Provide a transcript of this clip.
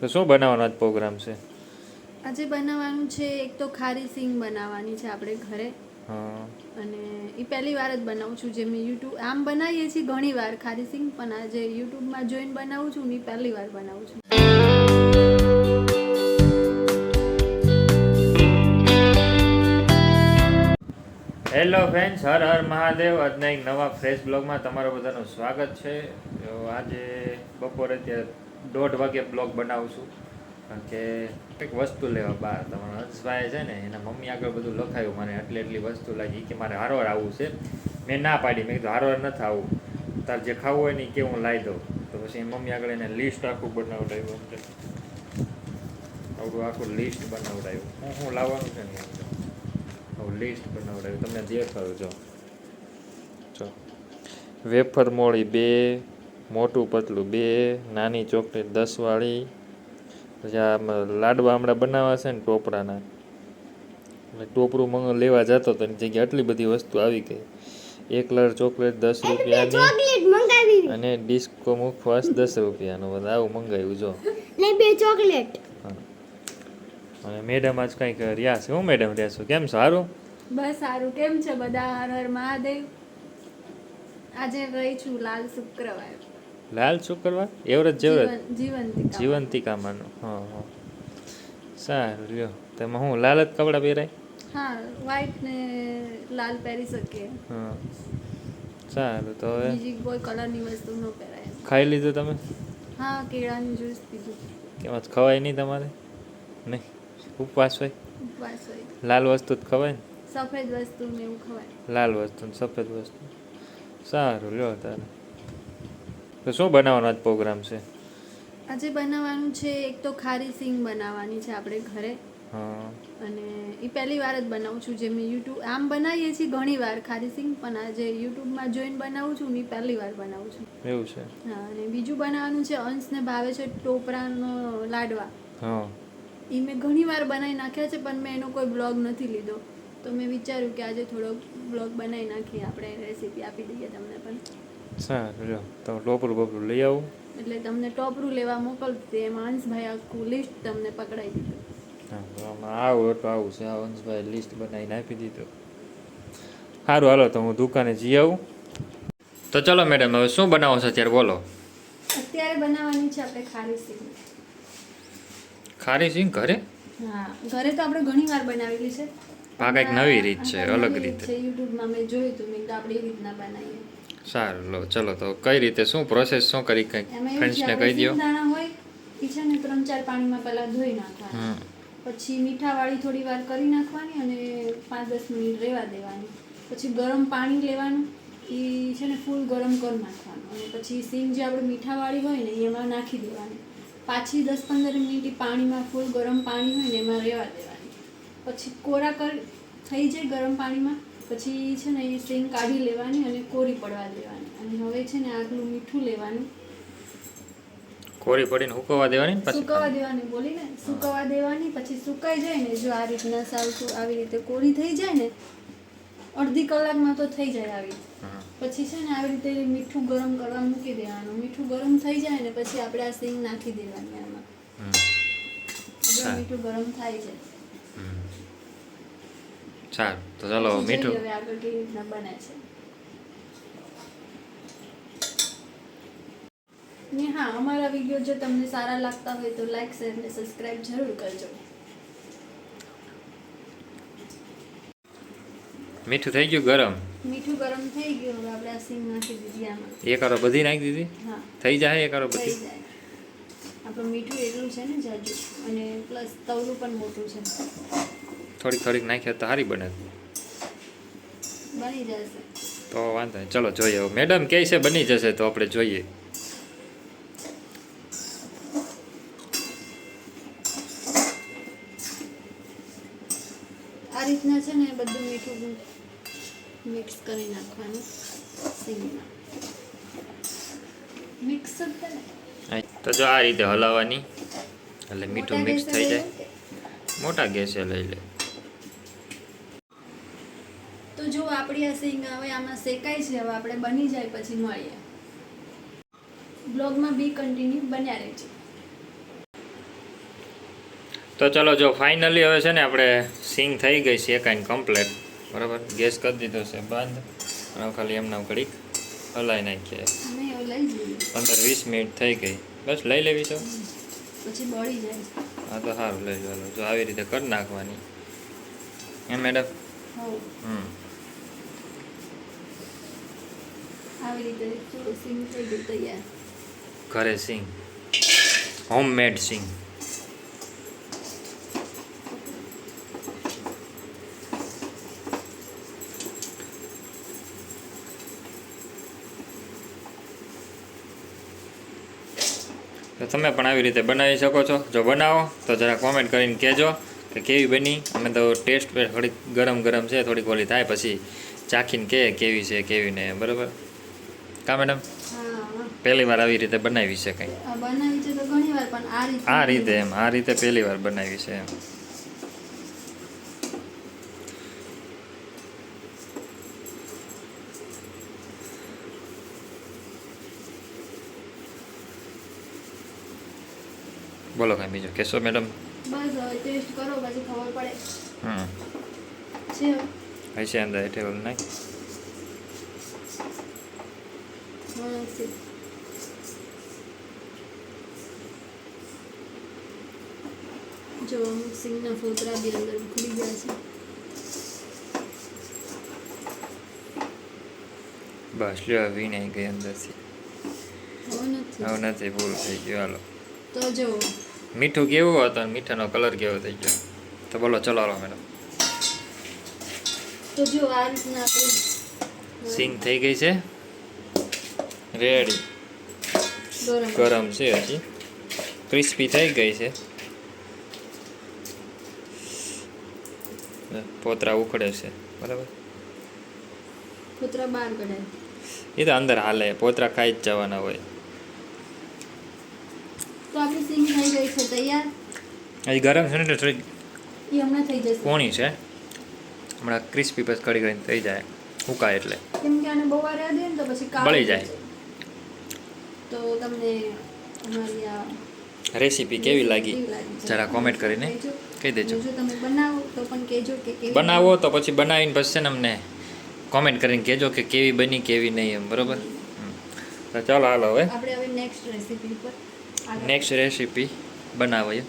તો શું બનાવવાનો આજ પ્રોગ્રામ છે? આજે બનાવવાનું છે એક તો ખારી સિંગ બનાવવાની છે આપણે ઘરે. હા. અને એ પહેલી વાર જ બનાવું છું. જે મેં યુટ્યુબ આમ બનાવીએ છીએ ઘણી વાર ખારી સિંગ, પણ આજે યુટ્યુબમાં જોઈને બનાવું છું ને પહેલી વાર બનાવું છું. Hello friends, Har Har Mahadev. આજના એક નવા ફ્રેશ બ્લોગમાં તમારું બધાનું સ્વાગત છે. આજે બપોરે ત્યાં 1:30 વાગે બ્લોગ બનાવું છું, કારણ કે કંઈક વસ્તુ લેવા બહાર તમારા હર્ષભાઈ છે ને એના મમ્મી આગળ બધું લખાયું, મને એટલી વસ્તુ લાગી કે મારે હારવાર આવવું છે. મેં ના પાડી, મેં કીધું હારવાર નથી આવવું, તાર જે ખાવું હોય ને કે હું લાવી દઉં. તો પછી મમ્મી આગળ એને લિસ્ટ આખું બનાવડાવ્યું, આવડું આખું લિસ્ટ બનાવડાવ્યું હું લાવવાનું છે ને લિસ્ટ બનાવડાવ્યું. તમને દેખાડું જો વેફર મોળી 2, મોટું પતલું 2, નાની ચોકલેટ 10 વાળી. પછી આ લાડવા હમણાં બનાવવા છે ને ટોપરાના, ટોપરું લેવા જતો હતો એની જગ્યાએ આટલી બધી વસ્તુ આવી ગઈ. 1 લર ચોકલેટ 10 રૂપિયાની અને ડિસ્કો મુખવાસ 10 રૂપિયાનું. બધા આવું મંગાવ્યું જો. 2 ચોકલેટ. અને મેડમ આજ કંઈક રહ્યા છે. હું મેડમ રહ્યા છું, કેમ સારું? બસ સારું. કેમ છે બધા? હર હર મહાદેવ. આજે રહી છું લાલ શુક્રવાર. લાલ શુક્રવાર? એવરેજ જીવંતિકામાં. હા હા, સારું લ્યો. તેમાં હું લાલ જ કપડાં પહેરાય? હા, વ્હાઈટ ને લાલ પહેરી શકીએ. હા, સારું. તો હવે બીજી કોઈ કલરની વસ્તુ ન પહેરાય. ખાઈ લીધું તમે? હા, કેળાનું જ્યુસ પીધું. કેમ ખવાય નહીં તમારે? નહીં, ઉપવાસ હોય? ઉપવાસ હોય. લાલ વસ્તુ જ ખવાય ને? સફેદ વસ્તુ ને એવું ખવાય. લાલ વસ્તુ ને સફેદ વસ્તુ. સારું લ્યો. તારે તો શું બનાવવાનો આજ પ્રોગ્રામ છે? આજે બનાવવાનું છે એક તો ખારી સિંગ બનાવવાની છે આપણે ઘરે. હા. અને એ પહેલી વાર જ બનાવું છું. જે મેં યુટ્યુબ આમ બનાવીએ છીએ ઘણી વાર ખારી સિંગ, પણ આજે યુટ્યુબમાં જોઈને બનાવું છું ને પહેલી વાર બનાવું છું. એવું છે? હા. અને બીજું બનાવવાનું છે, અંશને ભાવે છે ટોપરાનો લાડવા. હા. એ મેં ઘણી વાર બનાવી નાખ્યા છે, પણ મેં એનો કોઈ બ્લોગ નથી લીધો. તો મેં વિચાર્યું કે આજે થોડો બ્લોગ બનાવી નાખીએ, આપણે રેસીપી આપી દઈએ તમને પણ. સારું લ્યો. તો ટોપરું લઈ આવું એટલે તમને ટોપરું લેવા મોકલતી, એમાં અંશભાઈ આખું લિસ્ટ તમને પકડાઈ દીધું. હા, તો આવું એટલે આવું છે. આ અંશભાઈ લિસ્ટ બનાવીને આપી દીધું. સારું, હાલો તો હું દુકાને જઈ આવું. તો ચલો મેડમ, હવે શું બનાવો છો અત્યારે બોલો? અત્યારે બનાવવાની છે આપણે ખારી સિંગ. ખારી સિંગ ઘરે? હા, ઘરે તો આપણે ઘણી વાર બનાવેલી છે. આ કંઈક નવી રીત છે, અલગ રીતે. યુટ્યુબમાં મેં જોયું હતું, મેં આપણે એ રીતના બનાવીએ. સારું, લો ચલો. તો કઈ રીતે, શું પ્રોસેસ શું કરી, કંઈક ફ્રેન્ડ્સને કહી દો. દાણા હોય એ છે ને 3-4 પાણીમાં પહેલાં ધોઈ નાખવાના. પછી મીઠાવાળી થોડી વાર કરી નાખવાની અને 5-10 મિનિટ રહેવા દેવાની. પછી ગરમ પાણી લેવાનું, એ છે ને ફૂલ ગરમ કરી નાખવાનું. અને પછી સિંગ જે આપણે મીઠાવાળી હોય ને એમાં નાખી દેવાની. પાછી 10-15 મિનિટ પાણીમાં ફૂલ ગરમ પાણી હોય ને એમાં રહેવા દેવાની. પછી કોરા થઈ જાય ગરમ પાણીમાં, પછી છે ને એ સિંગ કાઢી લેવાની અને કોરી પડવા દેવાની. અને હવે છે ને આટલું મીઠું લેવાનું, કોરી પડીને સુકવવા દેવાની. સુકવવા દેવાની બોલીને સુકવવા દેવાની. પછી સુકાઈ જાય ને, જો આ રીતના સાવ આવી રીતે કોરી થઈ જાય ને, અડધી કલાકમાં તો થઈ જાય આવી. પછી છે ને આવી રીતે મીઠું ગરમ કરવા મૂકી દેવાનું. મીઠું ગરમ થઈ જાય ને પછી આપણે આ સિંગ નાખી દેવાની આમાં. મીઠું ગરમ થાય છે. સારું, તો ચાલો મીઠું. હવે આગળ કેવી રીતના બને છે. ને હા, અમારા વિડીયો જો તમને સારા લાગતા હોય તો લાઈક, શેર અને સબસ્ક્રાઇબ જરૂર કરજો. મીઠું થઈ ગયું ગરમ? મીઠું ગરમ થઈ ગયું. હવે આપણે આ સિંગ નાખી દીધી આમાં. એક આરો બધી નાખી દીધી? હા, થઈ જાય એક આરો બધી? થઈ જાય. આપણું મીઠું એટલું છે ને જાજુ, અને પ્લસ તવલું પણ મોટું છે. થોડીક નાખ્યા તો સારી બને. બની જશે તો વાંધો નહીં. ચલો જોઈએ. મેડમ કહે છે બની જશે, તો આપણે જોઈએ. આ રીતના છે ને બધું મીઠું મિક્સ કરી નાખવાનું સિંગમાં. મિક્સ જ કરે. તો જો આ રીતે હલાવવાની, એટલે મીઠું મિક્સ થઈ જાય. મોટા ગેસે લઈ લે. તો જો આપણી આ સિંગ હવે આમાં શેકાય છે. હવે આપણે બની જાય પછી મળીએ. બ્લોગમાં બી કન્ટિન્યુ બન્યા રહેજો. તો ચલો જો ફાઇનલી હવે છે ને આપણે સિંગ થઈ ગઈ છે કાંઈ કમ્પ્લેટ બરાબર. ગેસ કરી દીધો છે બંધ અને ખાલી એમના ઘડીક હલાવી નાખીએ. અમે એવું લઈ જઈએ 15-20 મિનિટ થઈ ગઈ બસ લઈ લેવી છો. પછી બળી જાય. હા તો સારું લઈ ચાલો જો આવી રીતે કરી નાખવાની એમ મેડમ. હવ આવી રીતે થોડું સિંગ થઈ ગયું તૈયાર. ઘરે સિંગ હોમમેડ સિંગ. તો તમે પણ આવી રીતે બનાવી શકો છો. જો બનાવો તો જરા કોમેન્ટ કરીને કહેજો કે કેવી બની. અમે તો ટેસ્ટ પર થોડીક ગરમ ગરમ છે થોડીક ઓલી થાય પછી ચાખીને કહે કેવી છે કેવી નહીં બરાબર. કા મેડમ હા પહેલી વાર આવી રીતે બનાવી છે કંઈ બનાવી છે તો ઘણી વાર પણ આ રીતે એમ આ રીતે પહેલી વાર બનાવી છે એમ. બોલો કાંઈ બીજું કહેશો મેડમ? બસ હવે ટેસ્ટ કરો પછી ખબર પડે છે. હશે અંદર ટેબલ નાખ. જો સિંગના ફોતરા બી અંદર ઉખડી ગયા છે. બસ લ્યો વીણાઈ ગઈ અંદરથી. હવે નથી ભૂલ થઈ ગયું. હાલો તો જો મીઠું કેવું હતું અને મીઠાનો કલર કેવો થઈ ગયો તો બોલો ચલો હાલો મેડમ. તો જો આ રીતના આપણે સિંગ થઈ ગઈ છે રેડી. ગરમ છે હજી ક્રિસ્પી થઈ ગઈ છે. પોતરા ઉખડે છે બરાબર. ફોતરા બહાર કઢાય એ તો અંદર હાલે પોતરા ખાઈ જ જવાના હોય. તો આપણી સિંગ થઈ ગઈ છે તૈયાર. હજી ગરમ છે ને એટલે થોડી એ હમણાં થઈ જશે. કોણી છે હમણાં ક્રિસ્પી પછી કડી કરીને થઈ જાય ઉકાય એટલે કેમ કે આને બહુ વાર દે ને તો પછી બળી જાય. તો તમને અમારી આ રેસીપી કેવી લાગી જરા કોમેન્ટ કરીને કહી દેજો. જો તમે બનાવો તો પણ કહેજો કે કેવી બનાવો તો પછી બનાવીને પછી છે ને અમને કોમેન્ટ કરીને કહેજો કે કેવી બની કેવી નહીં એમ બરાબર. તો ચાલો હાલો હવે આપણે હવે નેક્સ્ટ રેસીપી પર નેક્સ્ટ રેસીપી બનાવીએ.